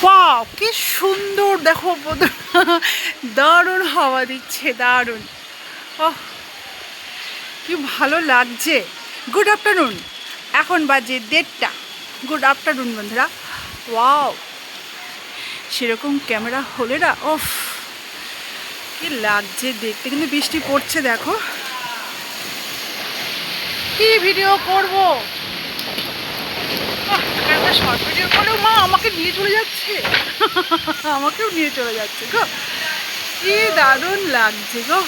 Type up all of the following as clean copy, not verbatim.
Wow কি সুন্দর দেখো, দারুণ হাওয়া দিচ্ছে, দারুণ। ওহ কি ভালো লাগছে। গুড আফটারনুন, এখন বাজে 1:30। গুড আফটারনুন বন্ধুরা। ওয়াও, সেরকম ক্যামেরা হলে না, ওফ কি লাগছে দেখতে। কিন্তু বৃষ্টি পড়ছে, দেখো। কি ভিডিও করব, একটা শর্ট ভিডিও করেও মা আমাকে নিয়ে চলে যাচ্ছে, আমাকেও নিয়ে চলে যাচ্ছে গো। কি দারুণ লাগছে গো।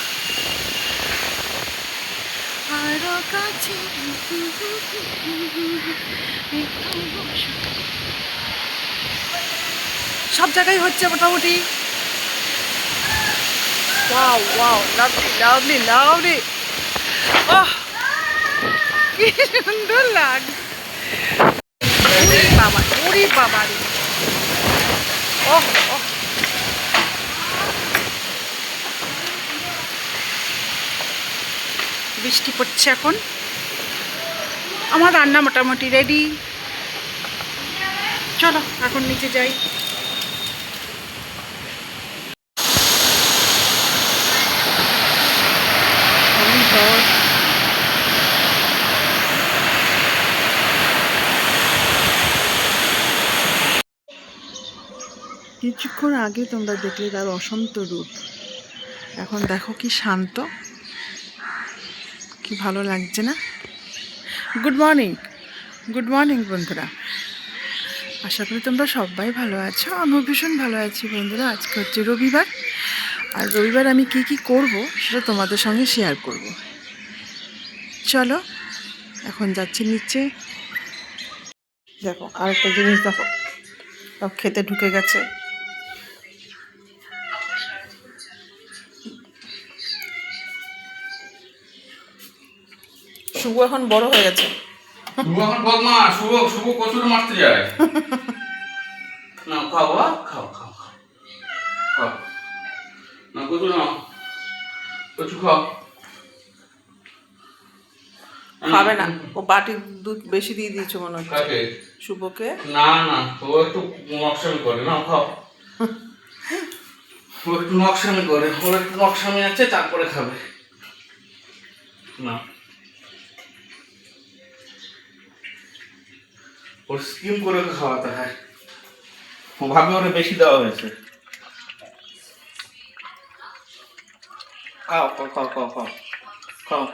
আরো কাছে সব জায়গায় হচ্ছে মোটামুটি। Wow wow, lovely lovely lovely. ওহ কি সুন্দর লাগছে। ওরে বাবা, ওরে বাবা রে। ওহ ওহ, বৃষ্টি পড়ছে এখন। আমার রান্না মোটামুটি রেডি। চলো এখন নিচে যাই। কিছুক্ষণ আগে তোমরা দেখলে তার অসন্ত রূপ, এখন দেখো কি শান্ত, কি ভালো লাগছে না? গুড মর্নিং, গুড মর্নিং বন্ধুরা। আশা করি তোমরা সবাই ভালো আছো। আমিও ভীষণ ভালো আছি বন্ধুরা। আজকে হচ্ছে রবিবার, আর রবিবার আমি কি কি করব সেটা তোমাদের সঙ্গে শেয়ার করব। চলো এখন যাচ্ছি নিচে। দেখো আরেকটা জিনিস, দেখো সব খেতে ঢুকে গেছে। শুভ এখন বড় হয়ে গেছে। শুভ এখন বদমা, শুভ শুভ কচুর মারতে যায়। না খাও বাবা, খাও খাও খাও খাও। না কচু নাও, কচু খাও। খাবে না, ও বাটির দুধ বেশি দিয়ে দিয়েছো মনে হচ্ছে কাকে? শুভকে। না না, ও একটু নকশামি করে। না খাও, ও একটু নকশামি করে, ওর একটু নকশামি আছে, তারপরে খাবে। না, ওর স্কিম করে ওকে খাওয়াতে হয়। ও ভাবে ওরে বেশি দেওয়া হয়েছে। খাও খাও খাও খাও খাও খাও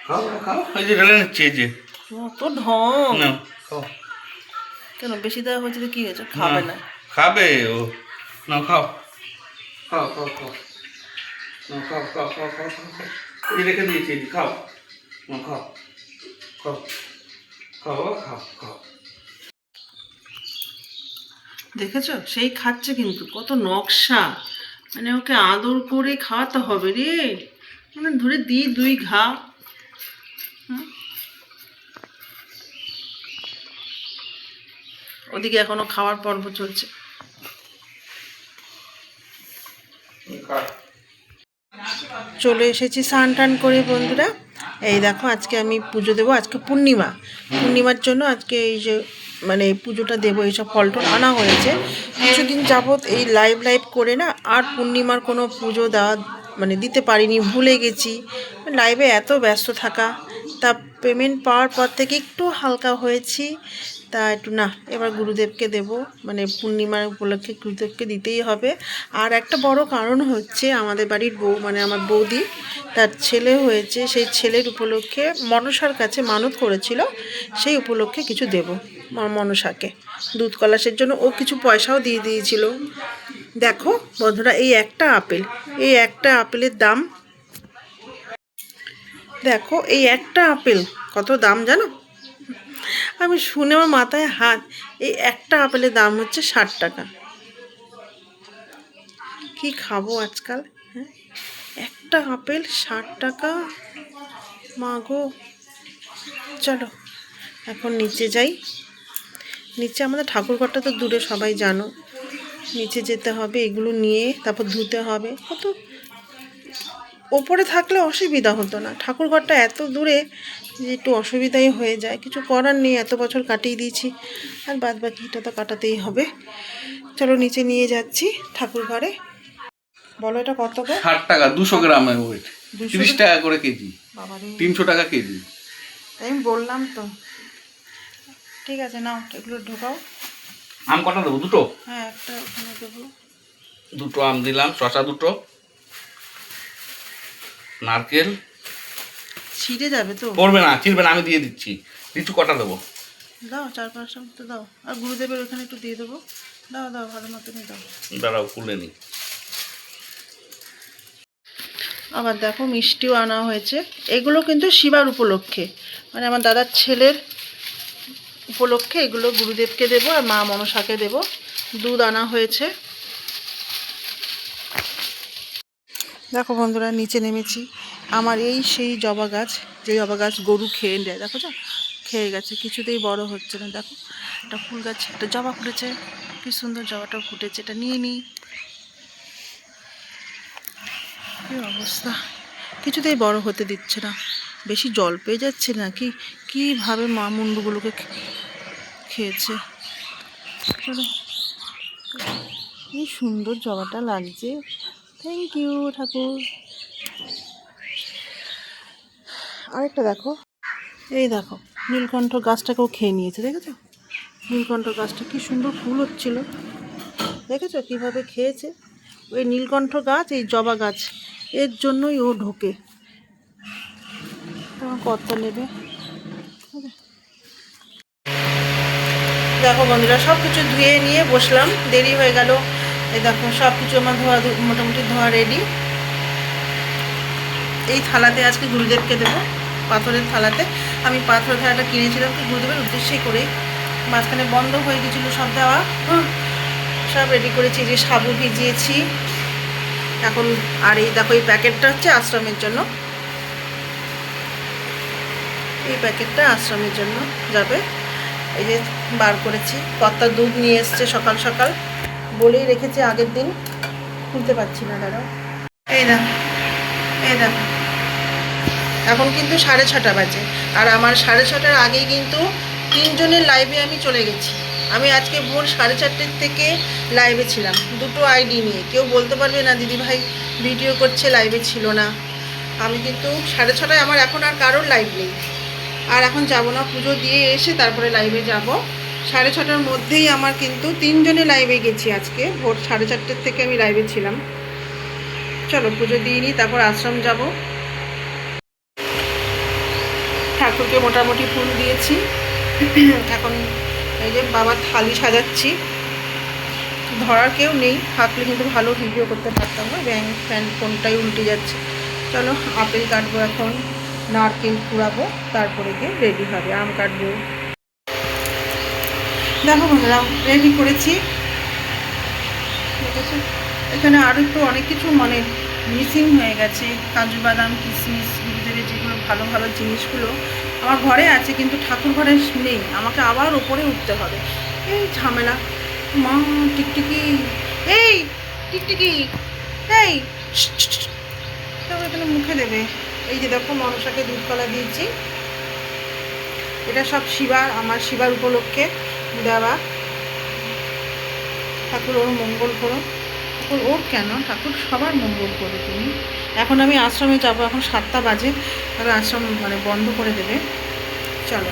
খাও খাও। এই যে ঢেলে নিচ্ছে, এই যে তো ঢং। না খাও। কেন বেশি দেওয়া হয়েছে তো কি হয়েছে? খাবে না? খাবে ও। না খাও খাও খাও খাও। না খাও খাও খাও খাও খাও খাও। এই যে রেখে দিয়েছি, এই যে খাও। না খাও খাও খাও খাও খাও। দেখেছো, সেই খাচ্ছে কিন্তু কত নকশা। মানে ওকে আদর করে খাওয়াতে হবে রে, মানে ধরে দিই 2 ঘা। ওদিকে এখনো খাওয়ার পর্ব চলছে। চলে এসেছি স্নান টান করে বন্ধুরা। এই দেখো আজকে আমি পুজো দেবো। আজকে পূর্ণিমা, পূর্ণিমার জন্য আজকে এই যে মানে পুজোটা দেবো। এইসব ফল টল আনা হয়েছে কিছুদিন যাবৎ, এই লাইভ করে না। আর পূর্ণিমার কোনো পুজো দেওয়া মানে দিতে পারিনি, ভুলে গেছি লাইভে এত ব্যস্ত থাকা। তা পেমেন্ট পাওয়ার পর থেকে একটু হালকা হয়েছি। তা একটু না, এবার গুরুদেবকে দেব, মানে পূর্ণিমার উপলক্ষে গুরুদেবকে দিতেই হবে। আর একটা বড় কারণ হচ্ছে আমাদের বাড়ির বউ, মানে আমার বৌদি, তার ছেলে হয়েছে। সেই ছেলের উপলক্ষে মনসার কাছে মানত করেছিল, সেই উপলক্ষে কিছু দেব মনসাকে। দুধ কলাসের জন্য ও কিছু পয়সাও দিয়ে দিয়েছিল। দেখো বন্ধুরা, এই একটা আপেল, এই একটা আপেলের দাম দেখো, এই একটা আপেল কত দাম জানো? আমি শুনে আমার মাথায় হাত। এই একটা আপেলের দাম হচ্ছে 60 টাকা। কি খাবো আজকাল, হ্যাঁ? একটা আপেল 60 টাকা, মা গো। চলো এখন নিচে যাই। নিচে আমাদের ঠাকুরঘরটা তো দূরে, সবাই জানো। নিচে যেতে হবে, এগুলো নিয়ে তারপর ধুতে হবে। কত ওপরে থাকলে অসুবিধা হতো না, ঠাকুরঘরটা এত দূরে, যে একটু অসুবিধাই হয়ে যায়, কিছু করার নেই, এত বছর কাটিয়ে দিয়েছি আর বাদ বাকিটা তো কাটাতেই হবে। চলো নিচে নিয়ে যাচ্ছি ঠাকুর ঘরে। বলো এটা কত গো? 60 টাকা 200 গ্রামের ওয়েট, 200 30 টাকা করে কেজি, বাবারে, 300 টাকা কেজি। তাই আমি বললাম তো। ঠিক আছে নাও এগুলো ঢোকাও। আম কটা দেবো? দুটো? হ্যাঁ একটা ওখানে দেবো। দুটো আম দিলাম, শসা দুটো, নারকেল। ছিঁড়ে যাবে তো। পড়বে না, ছিড়বে না, আমি দিয়ে দিচ্ছি। লিচু কটা দেবো? দাও 4-5টা মতো দাও, আর গুরুদেবের ওখানে একটু দিয়ে দেবো। দাও দাও ভালো মতনই দাও। দাঁড়াও খুলে নি। আবার দেখো মিষ্টিও আনা হয়েছে, এগুলো কিন্তু শিবার উপলক্ষে, মানে আমার দাদার ছেলের উপলক্ষে এগুলো গুরুদেবকে দেবো আর মা মনসাকে দেবো। দুধ আনা হয়েছে। দেখো বন্ধুরা নিচে নেমেছি, আমার এই সেই জবা গাছ, যে জবা গাছ গরু খেয়ে নেয়, দেখো তো খেয়ে গেছে, কিছুতেই বড় হচ্ছে না। দেখো একটা ফুল গাছ, একটা জবা ফুটেছে, কি সুন্দর জবাটাও ফুটেছে, এটা নিয়ে নিই। কি অবস্থা, কিছুতেই বড় হতে দিচ্ছে না, বেশি জল পেয়ে যাচ্ছে না কি, কীভাবে মা মুন্ডুগুলোকে খেয়েছে। চলো, কি সুন্দর জবাটা লাগছে, থ্যাংক ইউ ঠাকুর। আরেকটা দেখো, এই দেখো নীলকণ্ঠ গাছটাকেও খেয়ে নিয়েছে, দেখেছো? নীলকণ্ঠ গাছটা কি সুন্দর ফুল হচ্ছিল, দেখেছো কীভাবে খেয়েছে? ওই নীলকণ্ঠ গাছ, এই জবা গাছ, এর জন্যই ও ঢোকে। তোমার কর্তা নেবে। দেখো বন্ধুরা সব কিছু ধুয়ে নিয়ে বসলাম, দেরি হয়ে গেল। এই দেখো সব কিছু আমার ধোয়া মোটামুটি ধোয়া রেডি। এই থালাতে আজকে গুরুদেবকে দেবো, পাথরের থালাতে। আমি পাথরের থালাটা কিনেছিলাম কি গুরুদেবের উদ্দেশ্যে করে, মাঝখানে বন্ধ হয়ে গেছিলো সব দেওয়া। সব রেডি করেছি, যে সাবু ভিজিয়েছি এখন। আর এই দেখো এই প্যাকেটটা হচ্ছে আশ্রমের জন্য, এই প্যাকেটটা আশ্রমের জন্য যাবে। এই যে বার করেছি, কর্তা দুধ নিয়ে এসছে সকাল সকাল, বলেই রেখেছি আগের দিন, খুলতে পারছি না দাঁড়াও। এই দেখো, এই দেখো এখন কিন্তু 6:30 বাজে, আর আমার 6:30টার আগেই কিন্তু 3জনের লাইভে আমি চলে গেছি। আমি আজকে ভোর 4:30 থেকে লাইভে ছিলাম, দুটো আইডি নিয়ে। কেউ বলতে পারবে না দিদিভাই ভিডিও করছে লাইভে ছিল না। আমি কিন্তু 6:30টায়, আমার এখন আর কারোর লাইভ নেই। আর এখন যাব না, পুজো দিয়ে এসে তারপরে লাইভে যাব। 6:30টার মধ্যেই আমার কিন্তু 3জনে লাইভে গেছি আজকে, ভোর 4:30 থেকে আমি লাইভে ছিলাম। চলো পুজো দিয়ে নিই, তারপর আশ্রম যাব। ঠাকুরকে মোটামুটি ফুল দিয়েছি। এখন এই যে বাবার থালি সাজাচ্ছি, ধরার কেউ নেই, থাকলে কিন্তু ভালো ভিডিও করতে পারতাম না, ব্যাং ফ্যান কোনটাই উল্টে যাচ্ছে। চলো আপেল কাটবো এখন, নারকেল কুড়াবো, তারপরে গিয়ে রেডি হবে আম কাটবো। দেখো বন্ধুরা রেডি করেছি, ঠিক আছে। এখানে আরও একটু অনেক কিছু মানে মিসিং হয়ে গেছে, কাজু বাদাম কিশমিশ, গুরুদেবের যেগুলো ভালো ভালো জিনিসগুলো আমার ঘরে আছে, কিন্তু ঠাকুর ঘরে নেই, আমাকে আবার ওপরে উঠতে হবে। এই ঝামেলা। মা টিকটিকি, এই টিকটিকি, এই এখানে মুখে দেবে। এই যে দেখো মনসাকে দুধকলা দিয়েছি, এটা সব শিবার, আমার শিবার উপলক্ষে দেওয়া। ঠাকুর ওর মঙ্গল করো, ঠাকুর ওর কেন, ঠাকুর সবার মঙ্গল করো তুমি। এখন আমি আশ্রমে যাবো, এখন 7টা বাজে, তবে আশ্রম মানে বন্ধ করে দেবে। চলো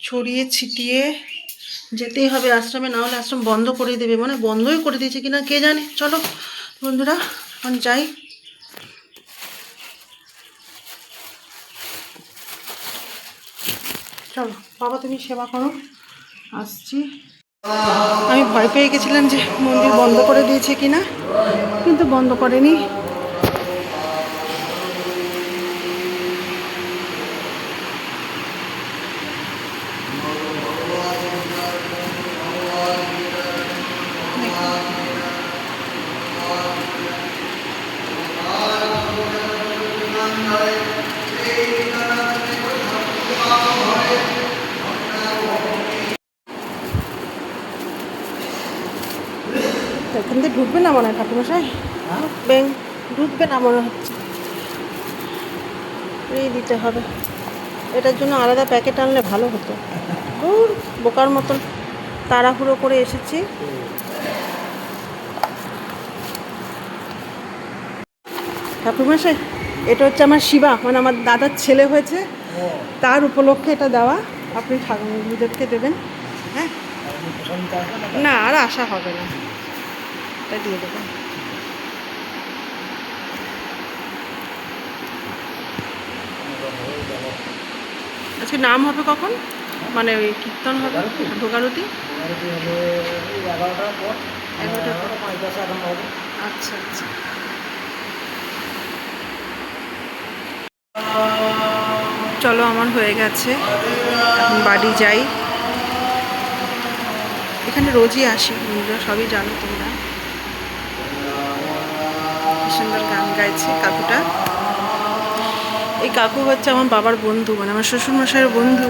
ছড়িয়ে ছিটিয়ে যেতেই হবে আশ্রমে, না হলে আশ্রম বন্ধ করে দেবে, মানে বন্ধই করে দিয়েছে কিনা কে জানে। চলো বন্ধুরা এখন যাই। চলো বাবা তুমি সেবা করো, আসছি। আমি ভয় পেয়ে গেছিলাম যে মন্দির বন্ধ করে দিয়েছে কিনা, কিন্তু বন্ধ করেনি। এখান থেকে ঢুকবে না মনে হয় ঠাকুরমশাই, ব্যাং ঢুকবে না মনে হচ্ছে। এই দিতে হবে। এটার জন্য আলাদা প্যাকেট আনলে ভালো হতো। দূর, বোকার মতন তাড়াহুড়ো করে এসেছি। ঠাকুরমশাই, এটা হচ্ছে আমার শিবা, মানে আমার দাদার ছেলে হয়েছে, তার উপলক্ষে এটা দেওয়া। আপনি ঠাকুরদেরকে দেবেন। হ্যাঁ, না আর আশা হবে না, এটা দিয়ে দেবেন। আজকে নাম হবে কখন? মানে ওই কীর্তন হবে, ভোগারতি? 11টার পর। আচ্ছা আচ্ছা। চলো, আমার হয়ে গেছে, এখন বাড়ি যাই। এখানে রোজই আসি, তোমরা সবই জানো তোমরা। কি সুন্দর গান গাইছে কাকুটা। এই কাকু হচ্ছে আমার বাবার বন্ধু, মানে আমার শ্বশুরমশাইয়ের বন্ধু।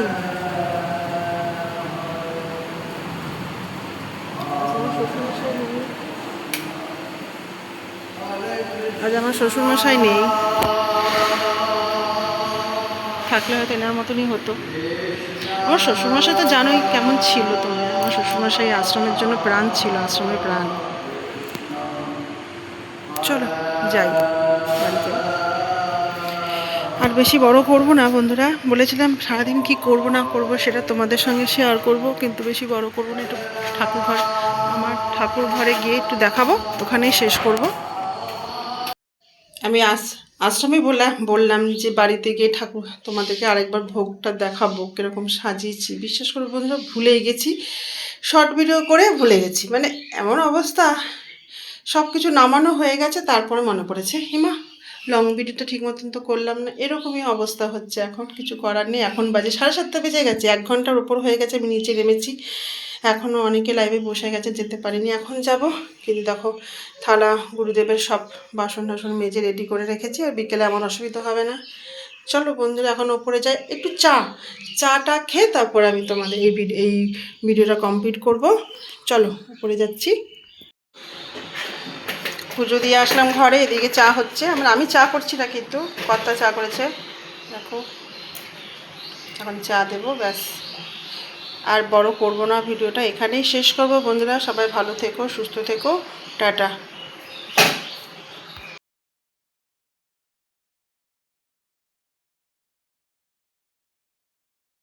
আজ আমার শ্বশুরমশাই নেই, থাকলে হয়তো এনার মতনই হতো। আমার শ্বশুরমশাই তো জানোই কেমন ছিল তোমরা। আমার শ্বশুরমশাই আশ্রমের জন্য প্রাণ ছিল, আশ্রমের প্রাণ। চলো যাই বাড়িতে। আর বেশি বড় করব না বন্ধুরা, বলেছিলাম সারাদিন কি করব না করব সেটা তোমাদের সঙ্গে শেয়ার করব, কিন্তু বেশি বড় করব না। একটু আমার ঠাকুর ঘরে গিয়ে একটু দেখাবো, ওখানেই শেষ করব। আমি আশ্রমে বললাম যে বাড়িতে গিয়ে ঠাকুর তোমাদেরকে আরেকবার ভোগটা দেখাবো কীরকম সাজিয়েছি। বিশ্বাস করে বন্ধুরা, ভুলেই গেছি, শর্ট ভিডিও করে ভুলে গেছি। মানে এমন অবস্থা, সব কিছু নামানো হয়ে গেছে, তারপরে মনে পড়েছে হিমা লং ভিডিওটা ঠিক মতন তো করলাম না। এরকমই অবস্থা হচ্ছে, এখন কিছু করার নেই। এখন বাজে 7:30 বেজে গেছে, 1 ঘন্টার উপর হয়ে গেছে আমি নিচে নেমেছি। এখনও অনেকে লাইভে বসে গেছে, যেতে পারিনি, এখন যাব। কিন্তু দেখো থালা গুরুদেবের সব বাসন টাসন মেজে রেডি করে রেখেছি, আর বিকেলে আমার অসুবিধা হবে না। চলো বন্ধুরা, এখন ওপরে যাই, একটু চাটা খেয়ে তারপর আমি তোমাদের এই ভিডিওটা কমপ্লিট করব। চলো উপরে যাচ্ছি। পুজো দিয়ে আসলাম ঘরে, এদিকে চা হচ্ছে। আমি চা করছি না, কিন্তু কর্তা চা করেছে। দেখো এখন চা দেবো, ব্যাস। আর বড় করব না, ভিডিওটা এখানেই শেষ করব বন্ধুরা। সবাই ভালো থেকো, সুস্থ থেকো, টাটা।